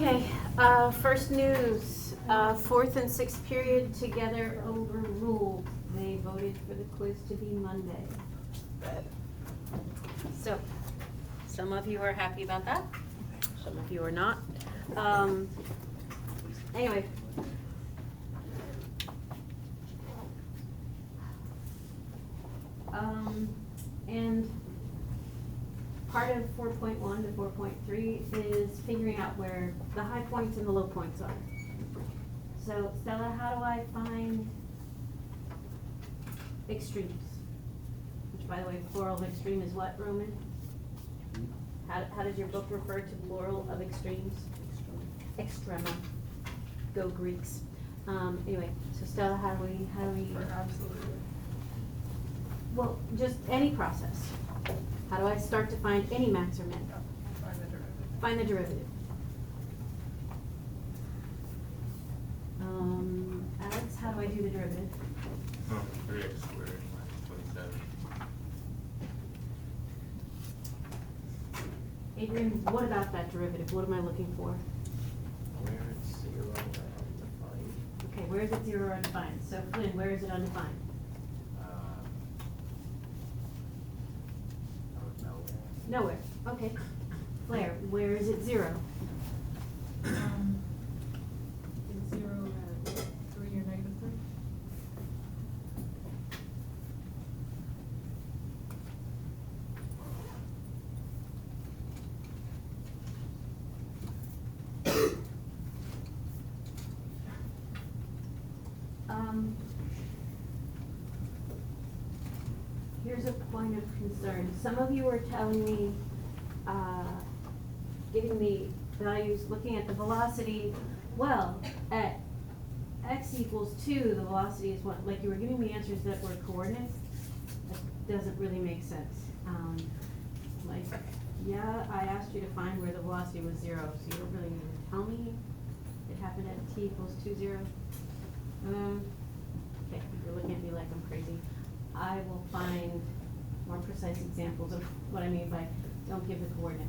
Okay, first news, fourth and sixth period together overruled. They voted for the quiz to be Monday. So, some of you are happy about that, some of you are not. Anyway. And part of 4.1 to 4.3 is figuring out where the high points and the low points are. So, Stella, how do I find extremes? Which, by the way, plural of extreme is what, Roman? How does your book refer to plural of extremes? Extrema. Go Greeks. Anyway, so Stella, how do we? Absolutely. Well, just any process. How do I start to find any max or min? Find the derivative. Find the derivative. Alex, how do I do the derivative? 3x squared minus 27. Adrian, what about that derivative? What am I looking for? Where it's 0 or undefined. Okay, where is it 0 or undefined? So Flynn, where is it undefined? Nowhere. Nowhere. Okay. Claire, where is it 0? It's 0 at 3 or negative 3. Here's a point of concern. Some of you were telling me, giving me values, looking at the velocity, well, at x equals 2, the velocity is what? Like you were giving me answers that were coordinates. That doesn't really make sense. Like, yeah, I asked you to find where the velocity was 0, so you don't really need to tell me it happened at t equals 2, 0. Okay, you're looking at me like I'm crazy. I will find more precise examples of what I mean by don't give the coordinate.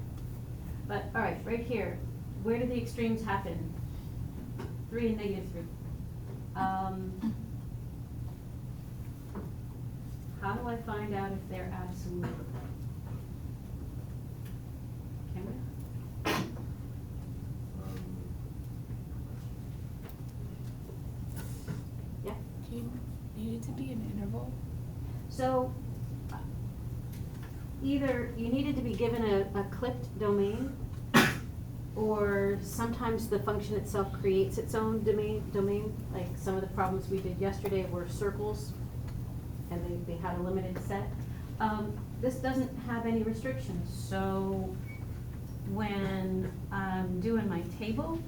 But, all right, right here, where do the extremes happen? 3 and negative 3. How do I find out if they're absolute? Can we? Yeah? Do you need it to be an interval? So, either you needed to be given a clipped domain, or sometimes the function itself creates its own domain. Like some of the problems we did yesterday were circles, and they had a limited set. This doesn't have any restrictions, so when I'm doing my table,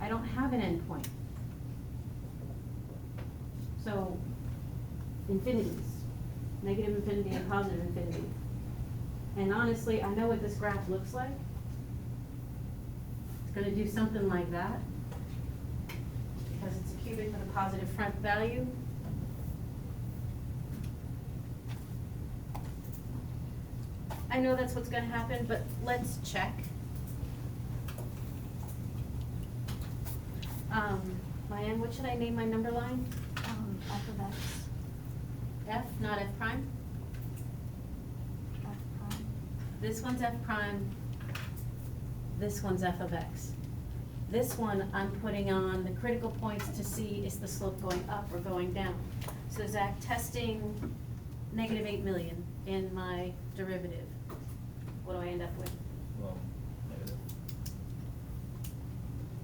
I don't have an endpoint. So, infinities. Negative infinity and positive infinity. And honestly, I know what this graph looks like. It's going to do something like that, because it's a cubic with a positive front value. I know that's what's going to happen, but let's check. Mayan, what should I name my number line? F of x. F, not F prime. F prime. This one's F prime. This one's F of x. This one I'm putting on the critical points to see is the slope going up or going down. So Zach, testing negative 8 million in my derivative. What do I end up with? Well, negative.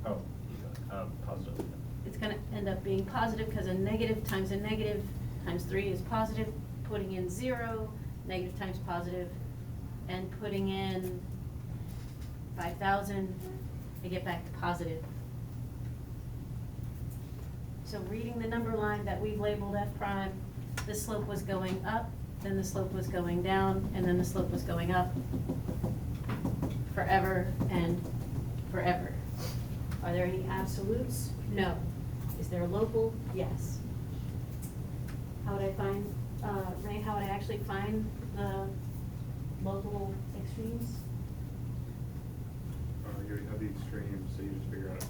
Oh, positive. It's going to end up being positive because a negative times 3 is positive. Putting in 0, negative times positive, and putting in 5,000, I get back to positive. So reading the number line that we've labeled F prime, the slope was going up, then the slope was going down, and then the slope was going up forever and forever. Are there any absolutes? No. Is there a local? Yes. How would I find, Ray, how would I actually find the local extremes? You already have the extremes, so you just figure out,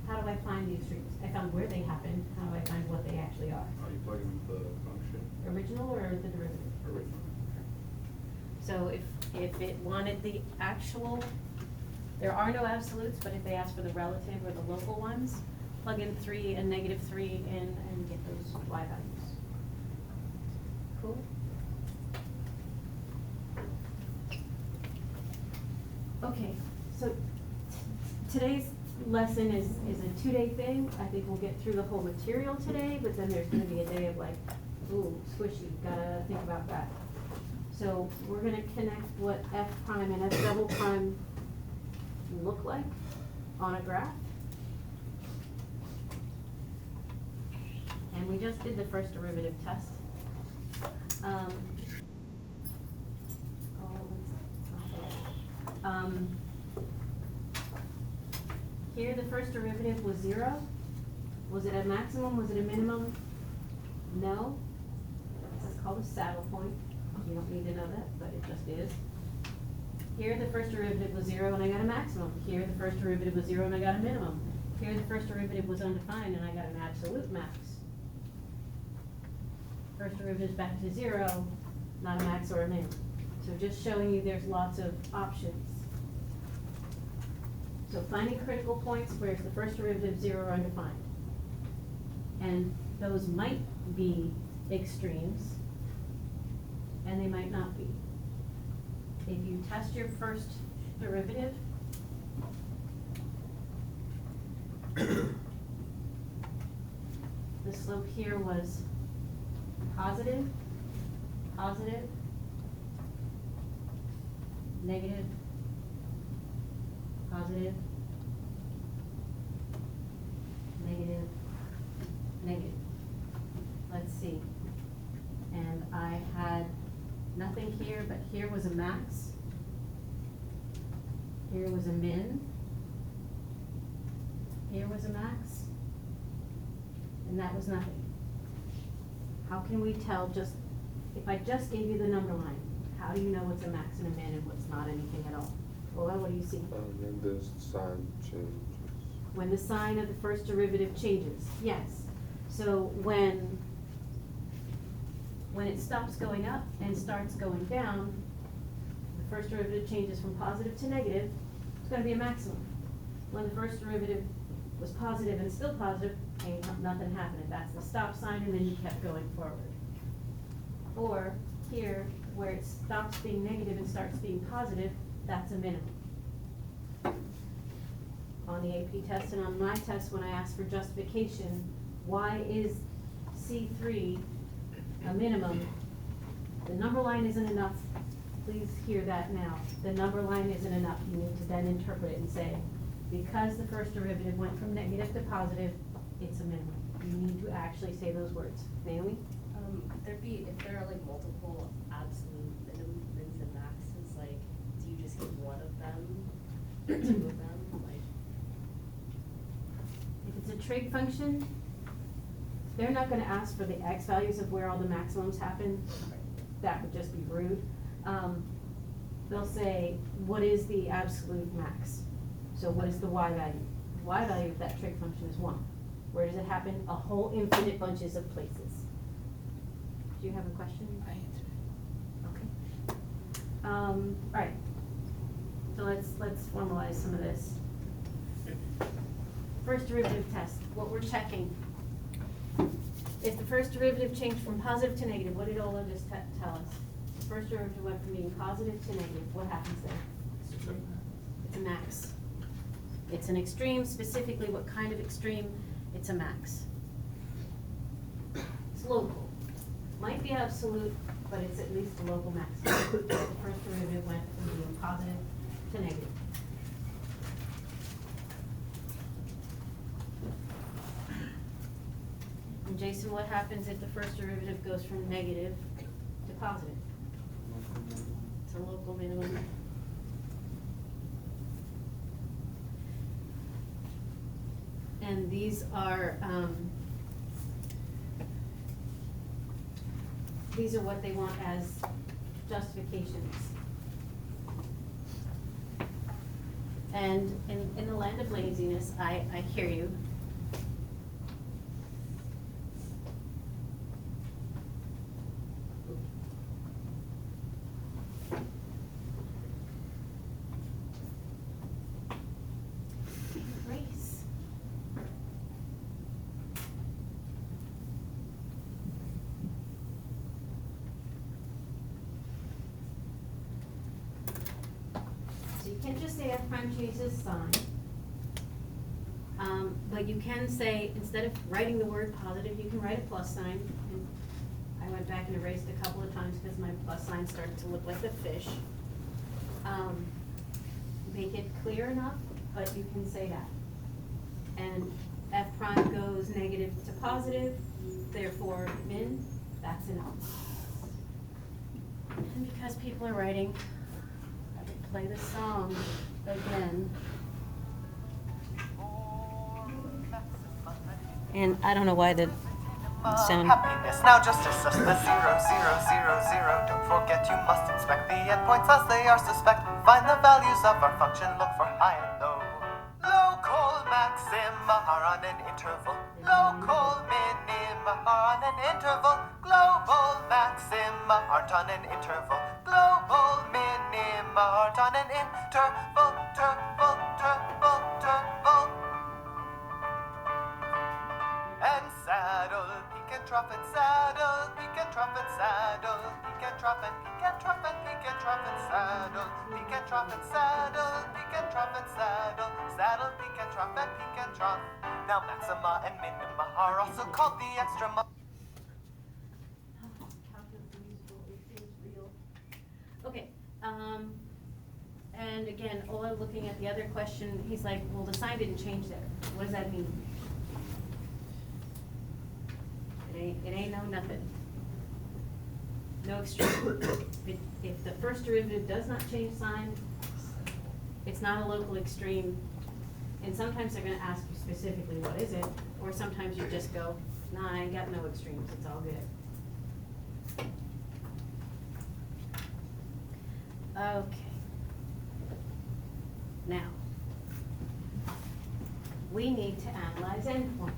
How do I find the extremes? I found where they happen, how do I find what they actually are? you plug in the function Original or the derivative? original. So if it wanted the actual, there are no absolutes, but if they ask for the relative or the local ones, plug in 3 and -3 in and get those y values. Cool? Okay, so today's lesson is a 2-day thing. I think we'll get through the whole material today, but then there's gonna be a day of like, ooh, squishy, gotta think about that. So we're gonna connect what f prime and f double prime look like on a graph. And we just did the first derivative test. Oh, it's not there. Here, the first derivative was 0. Was it a maximum? Was it a minimum? No. This is called a saddle point. You don't need to know that, but it just is. Here, the first derivative was 0 and I got a maximum. Here, the first derivative was 0 and I got a minimum. Here, the first derivative was undefined and I got an absolute max. First derivative is back to 0, not a max or a min. So just showing you there's lots of options. So finding critical points where the first derivative 0 or undefined. And those might be extremes, and they might not be. If you test your first derivative, the slope here was positive, positive, negative, positive, negative, negative. Let's see. And I had nothing here, but here was a max. Here was a min. Here was a max. And that was nothing. How can we tell just, if I just gave you the number line, how do you know what's a max and a min and what's not anything at all? Well, what do you see? And the sign changes. When the sign of the first derivative changes, yes. So when it stops going up and starts going down, the first derivative changes from positive to negative, it's gonna be a maximum. When the first derivative was positive and still positive, ain't nothing happening. That's the stop sign and then you kept going forward. Or here, where it stops being negative and starts being positive, that's a minimum. On the AP test and on my test, when I asked for justification, why is C3 a minimum? The number line isn't enough. Please hear that now. The number line isn't enough. You need to then interpret it and say, because the first derivative went from negative to positive, it's a minimum. You need to actually say those words. Naomi? If there are like multiple absolute minimums and maxes, like, do you just give one of them, or 2 of them, like? If it's a trig function, they're not gonna ask for the x values of where all the maximums happen. That would just be rude. They'll say, what is the absolute max? So what is the y value? The y value of that trig function is 1. Where does it happen? A whole infinite bunches of places. Do you have a question? I answered. Okay. All right. So let's formalize some of this. First derivative test, what we're checking. If the first derivative changed from positive to negative, what did Ola just tell us? The first derivative went from being positive to negative, what happens there? It's a max. It's an extreme, specifically what kind of extreme? It's a max. It's local. Might be absolute, but it's at least a local maximum. The first derivative went from being positive to negative. And Jason, what happens if the first derivative goes from negative to positive? It's a local minimum. And these are what they want as justifications. And in the land of laziness, I hear you. Grace. So you can't just say F prime changes sign. But you can say, instead of writing the word positive, you can write a plus sign. And I went back and erased a couple of times because my plus sign started to look like a fish. Make it clear enough, but you can say that. And F prime goes negative to positive, therefore min, that's enough. And because people are writing, I will play the song again. And I don't know why the sound. Happiness now just assess the 0, 0, 0, 0. Don't forget you must inspect the endpoints as they are suspect. Find the values of our function, look for high and low. Local maxima are on an interval. Local minima are on an interval. Global maxima aren't on an interval. Global minima aren't on an interval. Turval, turval, turval. And saddle, peak and trough and saddle, peak and trough and saddle, peak and trough and peak and trough and peak and trough and saddle, peak and trough and saddle, peak and trough and saddle, saddle, peak and trough and peak and trough. Now maxima and minima are also called the extrema. Okay, and again, Ola looking at the other question, he's like, well, the sign didn't change there. What does that mean? It ain't no nothing. No extreme. If the first derivative does not change sign, it's not a local extreme. And sometimes they're gonna ask you specifically, what is it? Or sometimes you just go, nah, I ain't got no extremes, it's all good. Okay. Now, we need to analyze endpoints.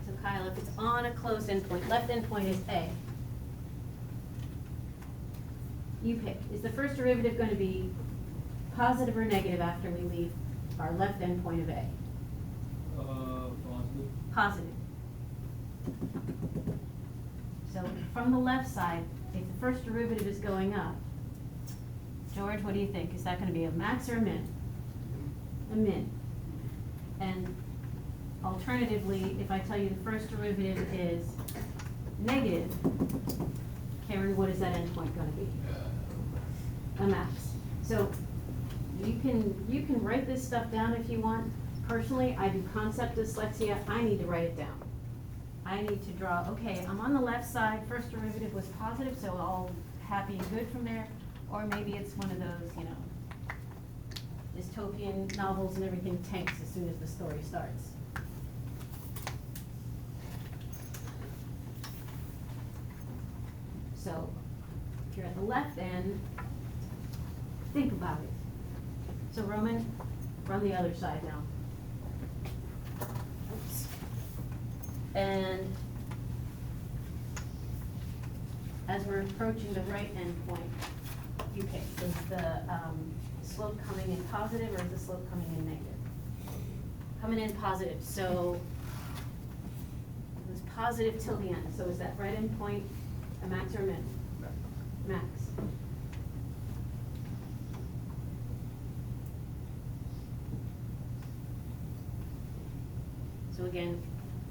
So Kyle, if it's on a closed endpoint, left endpoint is A. You pick. Is the first derivative going to be positive or negative after we leave our left endpoint of A? Positive. Positive. So from the left side, if the first derivative is going up, George, what do you think? Is that going to be a max or a min? A min. And alternatively, if I tell you the first derivative is negative, Karen, what is that endpoint going to be? A max. So you can write this stuff down if you want. Personally, I do concept dyslexia. I need to write it down. I need to draw, okay, I'm on the left side, first derivative was positive, so all happy and good from there. Or maybe it's one of those, you know, dystopian novels and everything tanks as soon as the story starts. So, if you're at the left end, think about it. So Roman, run the other side now. Oops. And as we're approaching the right end point, you pick, is the slope coming in positive or is the slope coming in negative? Coming in positive, so it was positive till the end. So is that right end point a max or a min? Max. So again,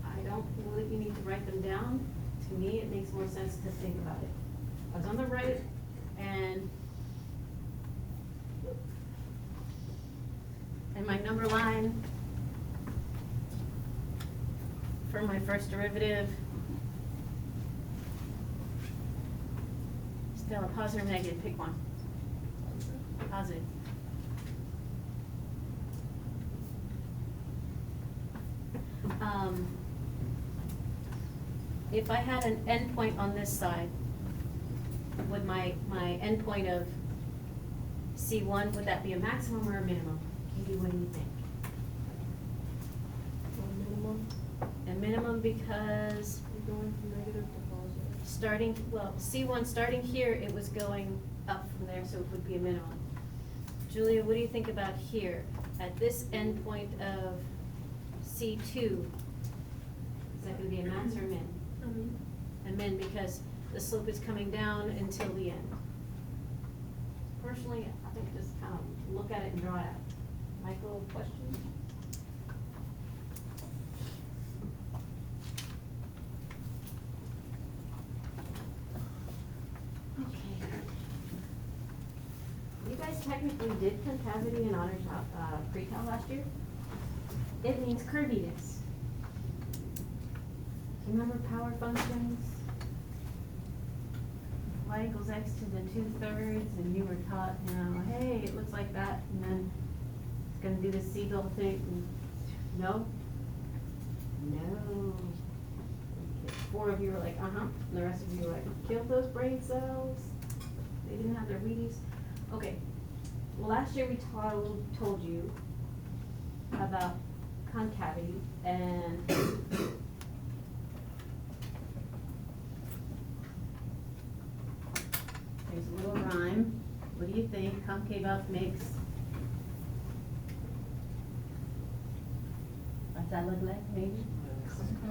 I don't feel that you need to write them down. To me, it makes more sense to think about it. I was on the right, and my number line for my first derivative, still a positive or negative, pick one. Positive. If I had an endpoint on this side, would my endpoint of C1, would that be a maximum or a minimum? Katie, what do you think? Minimum, A minimum because you're going from negative to positive. starting, well, C1, starting here, it was going up from there, so it would be a minimum. Julia, what do you think about here? At this endpoint of C2, is that gonna be a max or a min? A min because the slope is coming down until the end. Personally, I think just kind of look at it and draw it out. Michael, questions? Okay. You guys technically did concavity in honors pre-cal last year. It means curviness. Do you remember power functions? Y equals x to the 2/3, and you were taught, you know, hey, it looks like that, and then it's gonna do the seagull thing. No? No. Okay. 4 of you were like, uh-huh, and the rest of you were like, kill those brain cells. They didn't have their Wheaties. Okay. Well, last year we told you about concavity, and there's a little rhyme. What do you think concave up makes? What's that look like, maybe?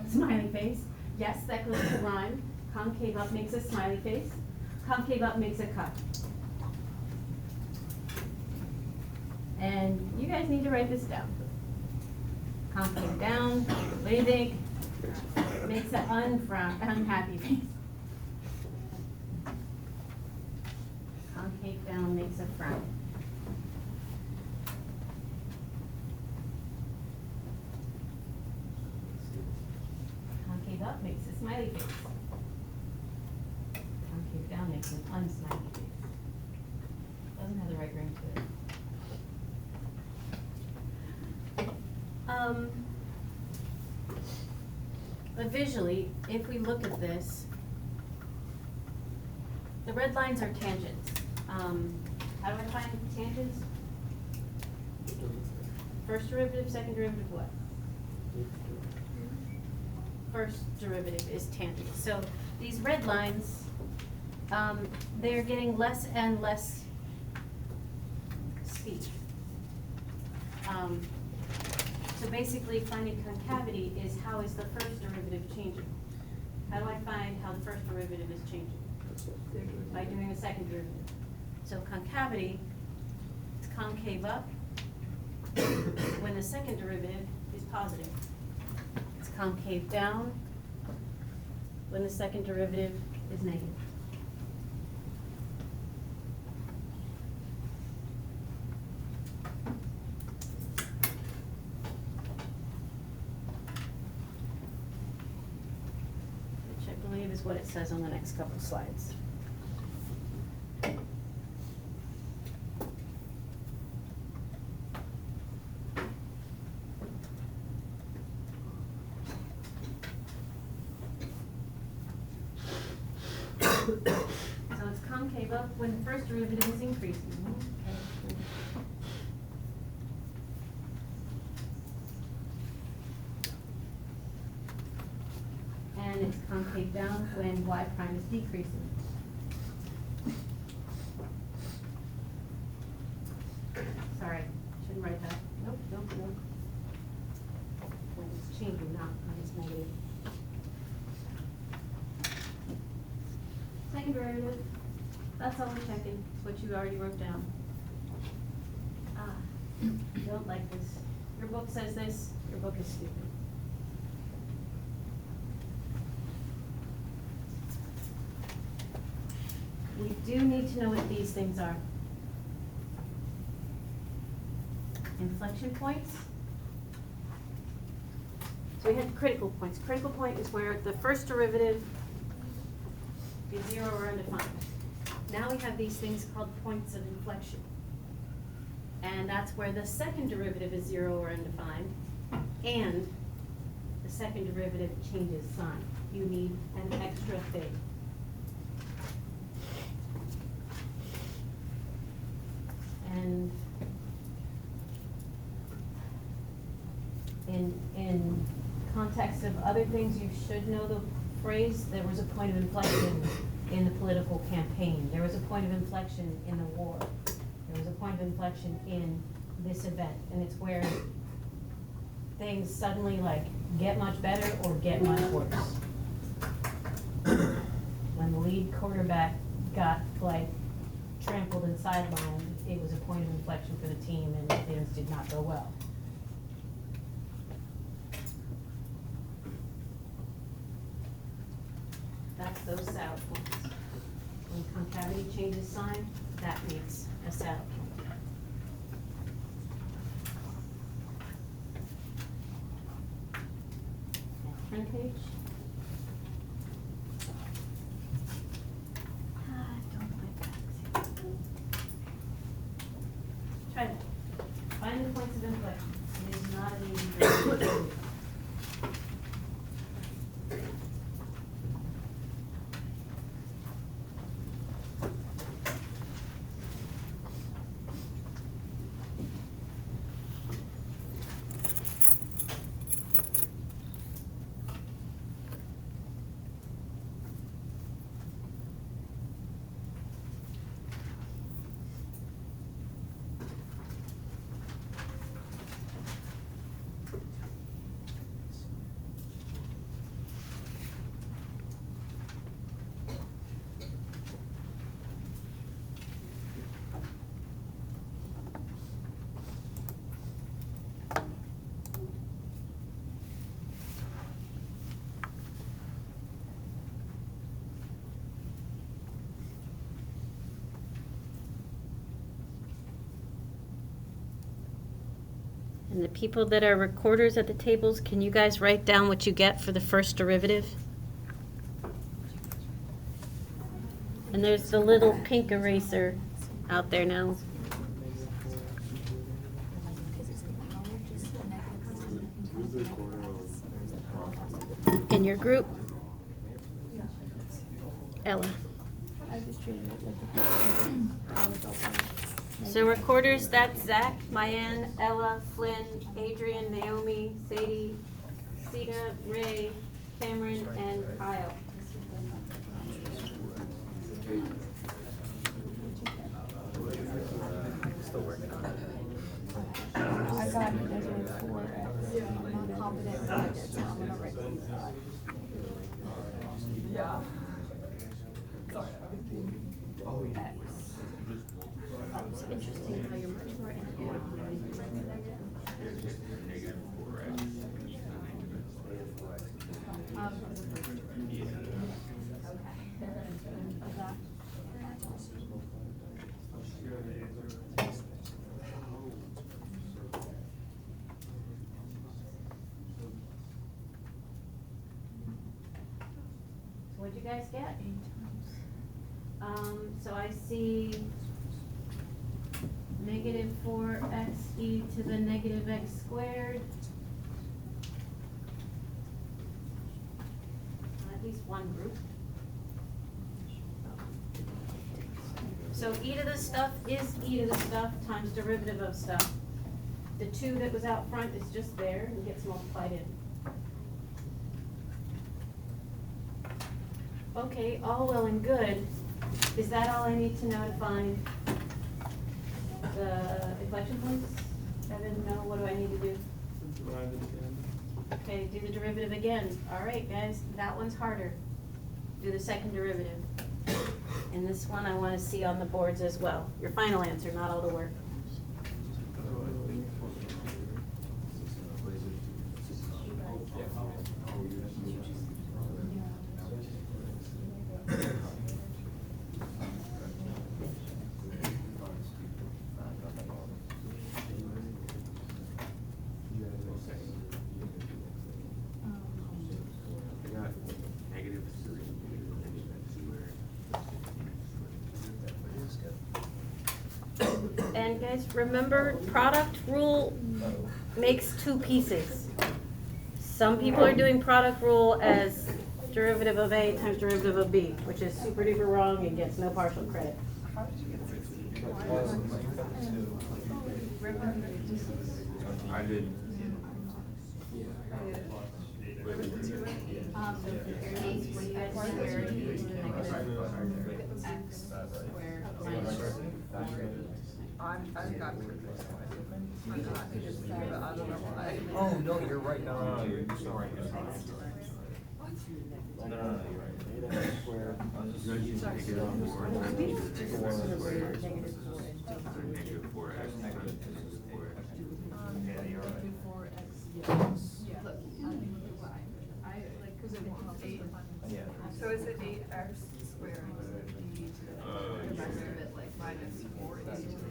Smiley face. Yes, that goes with the rhyme. Concave up makes a smiley face. Concave up makes a cup. And you guys need to write this down. Concave down, what do you think? Makes an unhappy face. Concave down makes a frown. Concave up makes a smiley face. Concave down makes an unsmiley face. Doesn't have the right ring to it. But visually, if we look at this, the red lines are tangents. How do I find tangents? First derivative, second derivative, what? First derivative is tangent. So these red lines, they're getting less and less steep. So basically, finding concavity is how is the first derivative changing? How do I find how the first derivative is changing? By doing a second derivative. So concavity, it's concave up when the second derivative is positive. It's concave down when the second derivative is negative. Which I believe is what it says on the next couple slides. So it's concave up when the first derivative is increasing. Okay. And it's concave down when y prime is decreasing. Sorry, shouldn't write that. Nope. When it's changing, not when it's negative. Second derivative, that's all we're checking, it's what you already wrote down. Don't like this. Your book says this, your book is stupid. We do need to know what these things are. Inflection points. So we had critical points. Critical point is where the first derivative is 0 or undefined. Now we have these things called points of inflection. And that's where the second derivative is 0 or undefined, and the second derivative changes sign. You need an extra thing. And in context of other things, you should know the phrase, there was a point of inflection in the political campaign. There was a point of inflection in the war. There was a point of inflection in this event. And it's where things suddenly like get much better or get much worse. When the lead quarterback got like trampled and sidelined, it was a point of inflection for the team and things did not go well. That's those saddle points. When concavity changes sign, that makes a saddle point. And page. Don't like that. Try that. Find the points of inflection. It is not an easy thing to do. And the people that are recorders at the tables, can you guys write down what you get for the first derivative? And there's the little pink eraser out there now. Who's the corner on? In your group? Ella. So recorders, that's Zach, Mayan, Ella, Flynn, Adrian, Naomi, Sadie, Sita, Ray, Cameron, and Kyle. Still working on it. I got -4x. I'm not confident that I did, so I'm gonna write these down. Yeah. Oh, yeah. X. It's interesting how you're much more accurate. So what'd you guys get? So I see -4xe to the -x squared. At least one group. So e to the stuff is e to the stuff times derivative of stuff. The 2 that was out front is just there and gets multiplied in. Okay, all well and good. Is that all I need to know to find the inflection points? Evan, no, what do I need to do? Okay, do the derivative again. All right, guys, that one's harder. Do the second derivative. And this one I want to see on the boards as well. Your final answer, not all the work. And guys, remember, product rule makes 2 pieces. Some people are doing product rule as derivative of A times derivative of B, which is super duper wrong and gets no partial credit. I did. squared e to the negative x squared minus 4. I've got previous one. I'm not just, but I don't know why. Oh, no, you're right, no, You're still right. No, you're right. 8x squared. You guys need to take it on board. Take it back to square. Negative 4x times the square. Yeah, you're right. Yeah. So is it 8x squared e to the rest of it like minus 4 e to the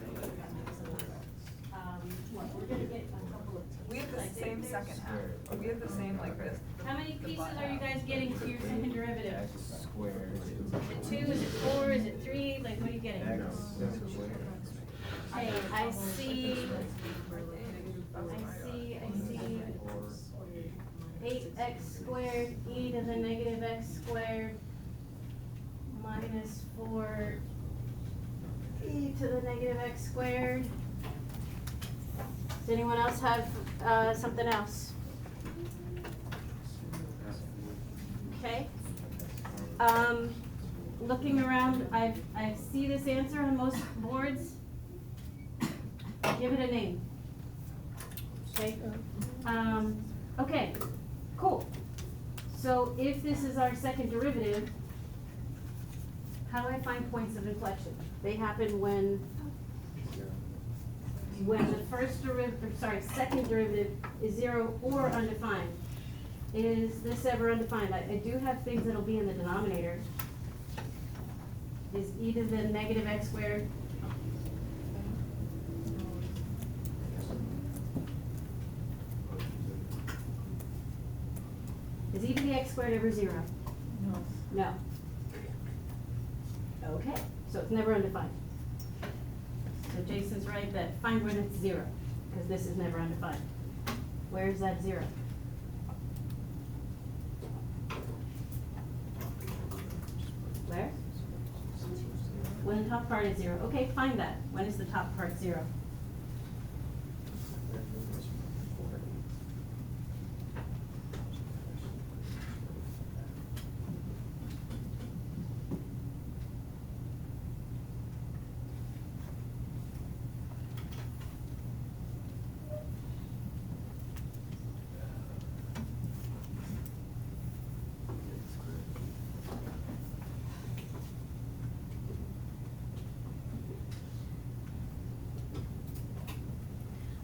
We're gonna get a couple of. We have the same second half. We have the same like this. How many pieces are you guys getting for your second derivative? X squared. Is it 2, is it 4, is it 3, like what are you getting? X squared. Okay, I see 8x squared e to the negative x squared minus 4 e to the negative x squared. Does anyone else have something else? Okay. Looking around, I see this answer on most boards. Give it a name. Okay. Okay, cool. So if this is our second derivative, how do I find points of inflection? They happen when the first derivative, second derivative is 0 or undefined. Is this ever undefined? I do have things that'll be in the denominator. Is e to the negative x squared? Is e to the x squared ever 0? No. No. Okay, so it's never undefined. So Jason's right that find when it's 0, because this is never undefined. Where is that 0? Where? When the top part is 0. Okay, find that. When is the top part 0?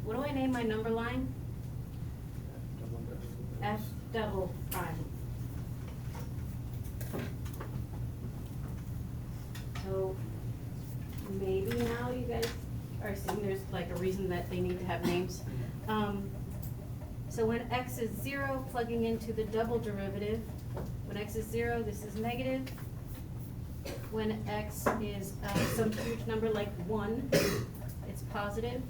What do I name my number line? F double prime. So maybe now you guys are seeing there's like a reason that they need to have names. So when x is 0, plugging into the double derivative, when x is 0, this is negative. When x is some huge number like 1, it's positive.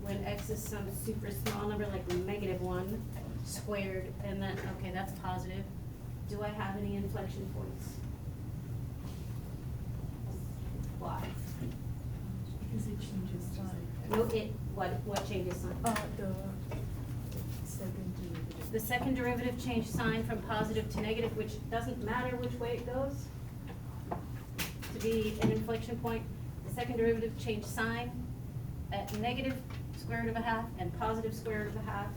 When x is some super small number like negative 1 squared, and then, okay, that's positive. Do I have any inflection points? Why? Because it changes sign. No, what changes sign? The second derivative. The second derivative changed sign from positive to negative, which doesn't matter which way it goes to be an inflection point. The second derivative changed sign at negative square root of a half and positive square root of a half.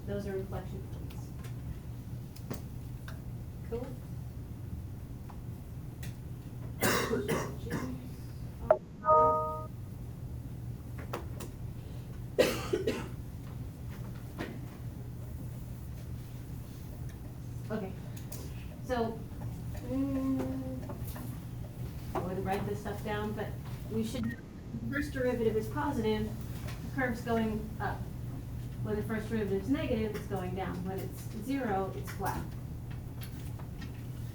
Those are inflection points. Cool? Okay, so, I wouldn't write this stuff down, but we should, first derivative is positive, the curve's going up. When the first derivative is negative, it's going down. When it's 0, it's flat.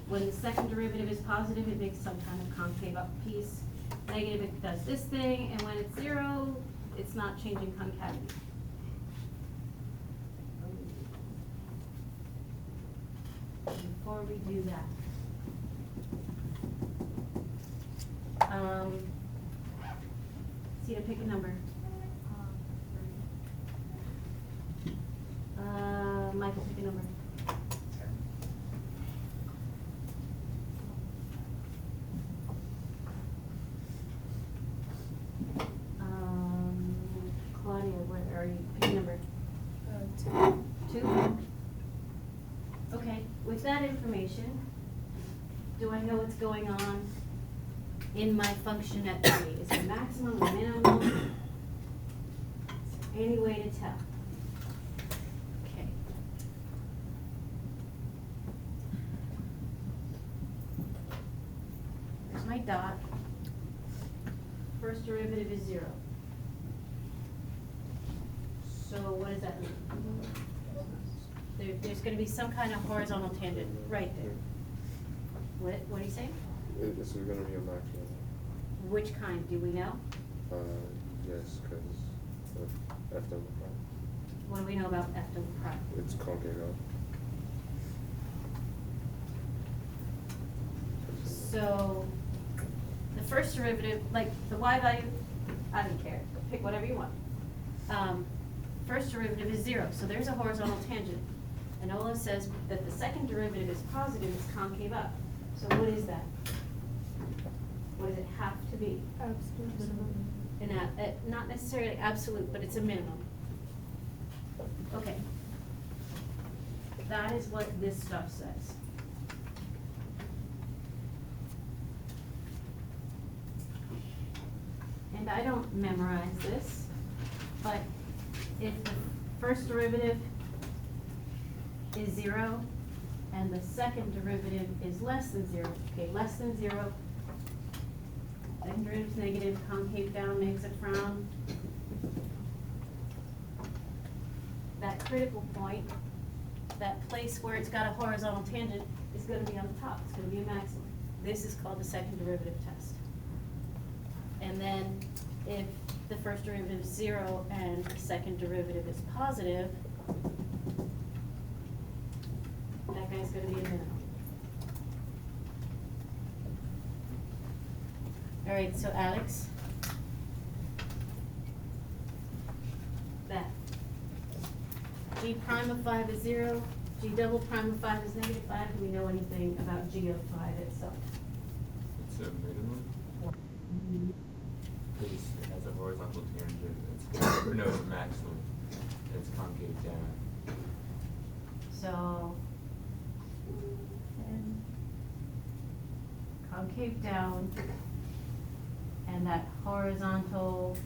When the second derivative is positive, it makes some kind of concave up piece. Negative, it does this thing, and when it's 0, it's not changing concavity. Before we do that, Sita, pick a number. Michael, pick a number. information? Do I know what's going on in my function at 3? Is it maximum or minimum? Is there any way to tell? Okay. There's my dot. First derivative is 0. So what does that mean? There's gonna be some kind of horizontal tangent right there. What are you saying? This is gonna be a maximum. Which kind, do we know? Yes, because of f double prime. What do we know about f double prime? It's concave out. So, the first derivative, like the y value, I don't care, pick whatever you want. First derivative is 0, so there's a horizontal tangent. And Ola says that the second derivative is positive, is concave up. So what is that? What does it have to be? Not necessarily absolute, but it's a minimum. Okay. That is what this stuff says. And I don't memorize this, but if the first derivative is 0 and the second derivative is less than 0, okay, less than 0, second derivative is negative, concave down makes a frown. That critical point, that place where it's got a horizontal tangent, is going to be on the top. It's going to be a maximum. This is called the second derivative test. And then if the first derivative is 0 and the second derivative is positive, that guy's going to be a minimum. All right, so Alex, that g prime of 5 is 0, g double prime of 5 is negative 5. Do we know anything about g of 5 itself? It's a minimum? Because it has a horizontal tangent, or no, it's maximum, and it's concave down. So, and concave down, and that horizontal,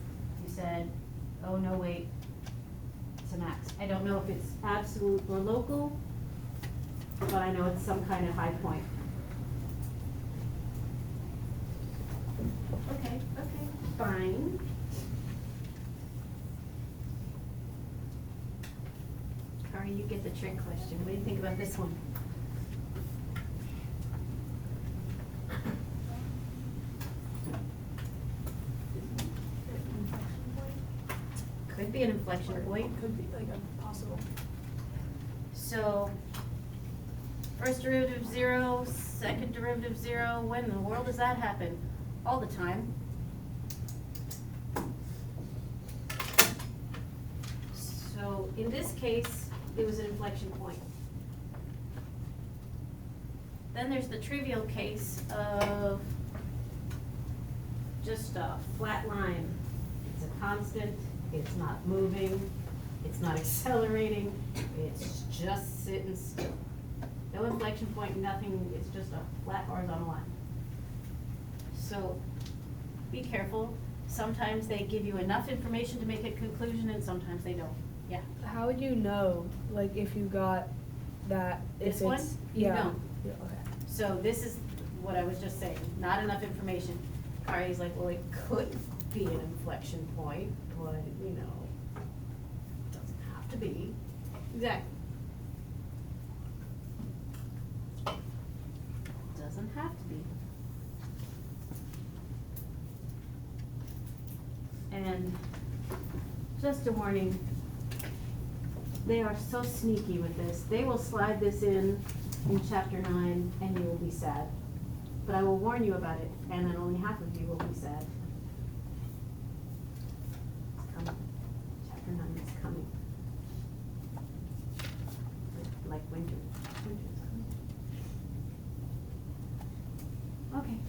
you said, oh no, wait, it's a max. I don't know if it's absolute or local, but I know it's some kind of high point. Okay, fine. Kari, you get the trick question. What do you think about this one? Could be an inflection point. Could be like a possible. So, first derivative 0, second derivative 0. When in the world does that happen? All the time. So, in this case, it was an inflection point. Then there's the trivial case of just a flat line. It's a constant, it's not moving, it's not accelerating, it's just sitting still. No inflection point, nothing, it's just a flat horizontal line. So be careful. Sometimes they give you enough information to make a conclusion and sometimes they don't. Yeah. How would you know, like, if you got that? This if one? it's, You yeah. don't. Yeah, okay. So this is what I was just saying, not enough information. Kari's like, well, it could be an inflection point, but, you know, doesn't have to be. Exactly. Doesn't have to be. And just a warning, they are so sneaky with this. They will slide this in chapter 9 and you will be sad. But I will warn you about it, and then only half of you will be sad. It's coming. Chapter 9 is coming. Like winter. Winter's coming. Okay.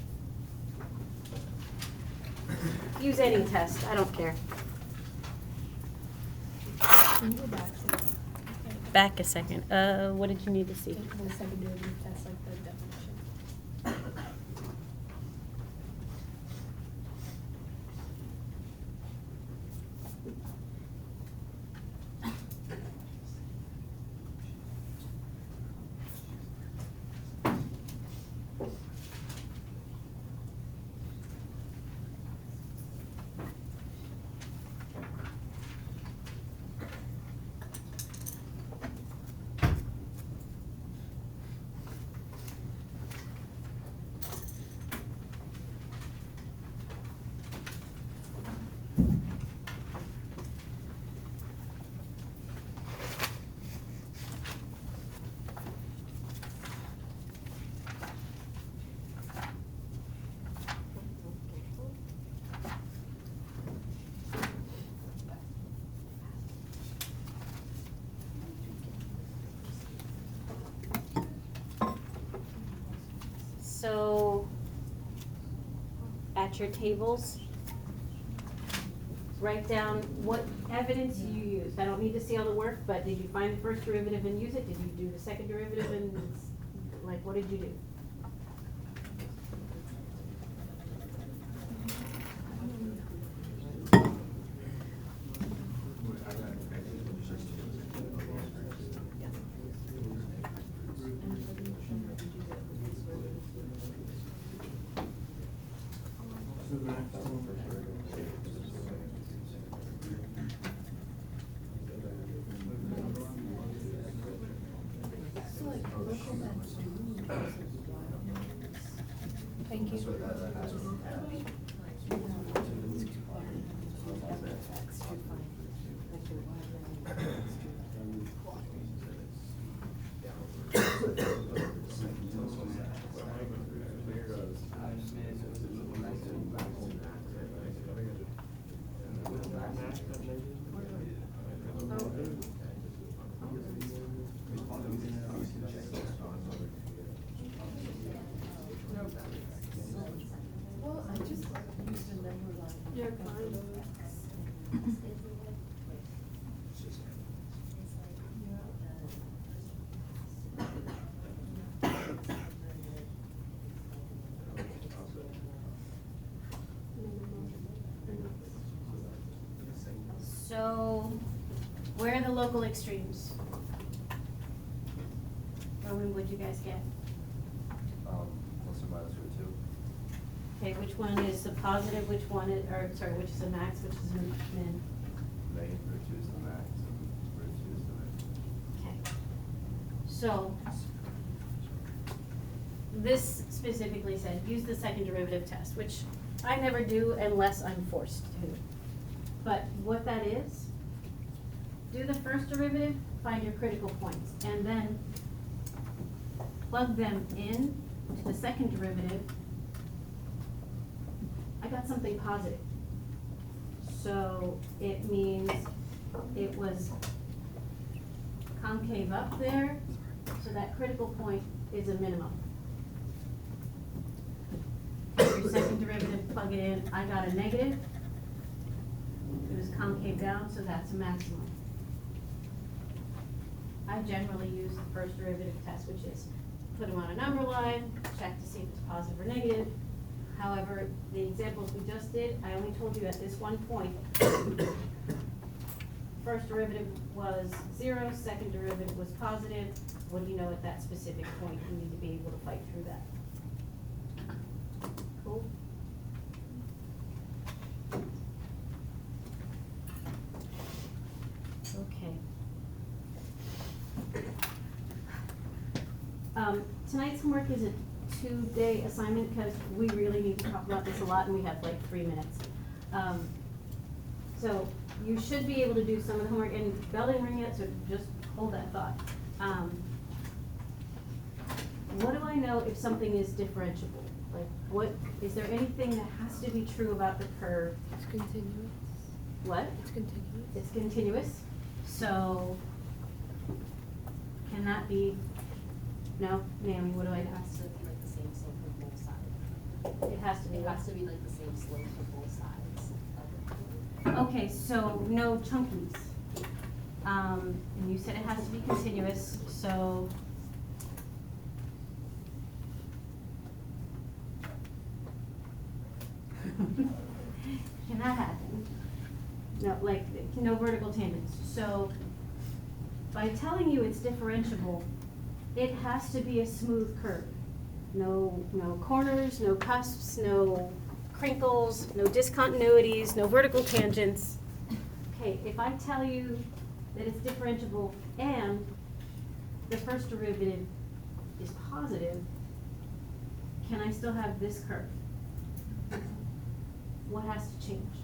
Use any test, I don't care. Can you go back to back a second. What did you need to see? The second derivative test, like the definition. So, at your tables, write down what evidence you used. I don't need to see all the work, but did you find the first derivative and use it? Did you do the second derivative and, like, what did you do? Thank you. Well, I just used a number line. You're fine. So, where are the local extremes? Roman, what'd you guys get? Plus or minus root two. Okay, which one is the positive, which one is, or, sorry, which is a max, which is a min? Negative root two is the max, and root two is the min. Okay. So, this specifically said, use the second derivative test, which I never do unless I'm forced to. But what that is, do the first derivative, find your critical points, and then plug them in to the second derivative. I got something positive. So it means it was concave up there, so that critical point is a minimum. Your second derivative, plug it in, I got a negative. It was concave down, so that's a maximum. I generally use the first derivative test, which is put them on a number line, check to see if it's positive or negative. However, the examples we just did, I only told you at this one point. First derivative was 0, second derivative was positive. What do you know at that specific point? You need to be able to fight through that. Cool? Okay. Tonight's homework is a 2-day assignment because we really need to talk about this a lot and we have like 3 minutes. So you should be able to do some of the homework, and bell didn't ring yet, so just hold that thought. What do I know if something is differentiable? Like, what, is there anything that has to be true about the curve? It's continuous. What? It's continuous. It's continuous, so can that be, no, Naomi, what do I It ask? has to be like the same slope for both sides. It has to be It what? has to be like the same slope for both sides of the curve. Okay, so no chunkies. And you said it has to be continuous, so. Cannot happen. No, like, no vertical tangents. So, by telling you it's differentiable, it has to be a smooth curve. No corners, no cusps, no crinkles, no discontinuities, no vertical tangents. Okay, if I tell you that it's differentiable and the first derivative is positive, can I still have this curve? What has to change?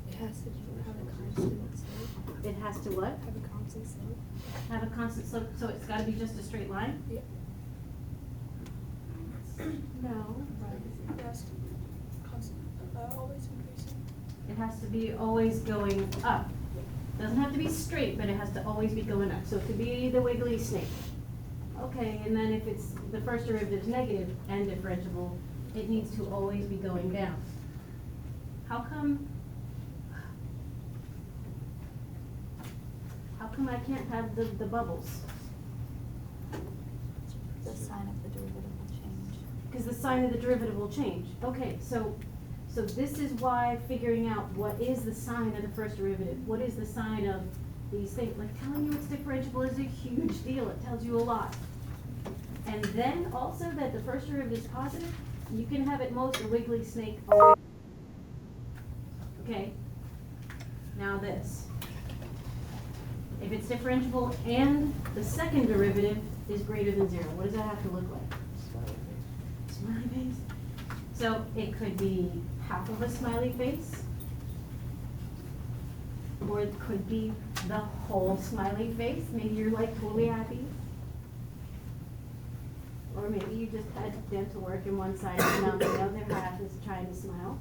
It has to have a constant slope. It has to what? Have a constant slope. Have a constant slope, so it's gotta be just a straight line? Yeah. No. Right. It has to be constant, always increasing. It has to be always going up. Doesn't have to be straight, but it has to always be going up. So it could be the wiggly snake. Okay, and then if it's, the first derivative is negative and differentiable, it needs to always be going down. How come I can't have the bubbles? The sign of the derivative will change. Because the sign of the derivative will change. Okay, so this is why figuring out what is the sign of the first derivative, what is the sign of these things, like telling you it's differentiable is a huge deal. It tells you a lot. And then also that the first derivative is positive, you can have at most a wiggly snake always. Okay, now this. If it's differentiable and the second derivative is greater than 0, what does that have to look like? Smiley face. So it could be half of a smiley face, or it could be the whole smiley face. Maybe you're like totally happy. Or maybe you just had dental work in one side and now the other half is trying to smile.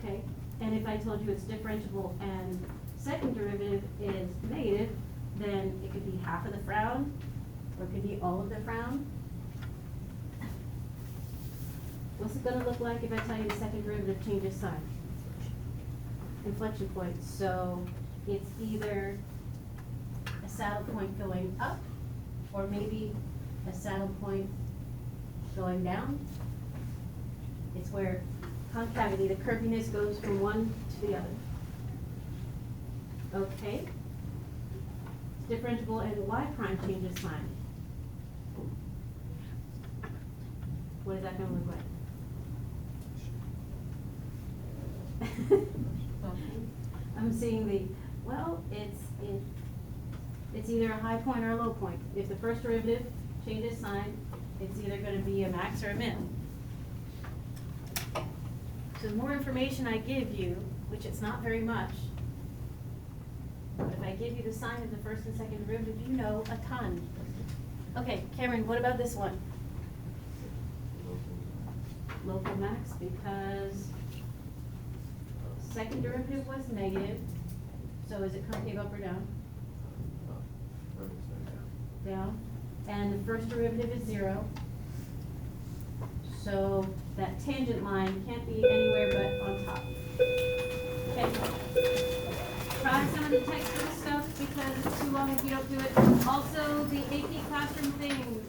Okay? And if I told you it's differentiable and second derivative is negative, then it could be half of the frown, or it could be all of the frown. What's it gonna look like if I tell you the second derivative changes sign? Inflection point. So it's either a saddle point going up, or maybe a saddle point going down. It's where concavity, the curviness goes from one to the other. Okay. Differentiable and y prime changes sign. What is that gonna look like? I'm seeing it's either a high point or a low point. If the first derivative changes sign, it's either gonna be a max or a min. So the more information I give you, which it's not very much, but if I give you the sign of the first and second derivative, you know a ton. Okay, Cameron, what about this one? Local max, because second derivative was negative, so is it concave up or down? Down. And the first derivative is 0. So that tangent line can't be anywhere but on top. Okay. Try some of the textbook stuff because it's too long if you don't do it. Also, the AP Classroom thing,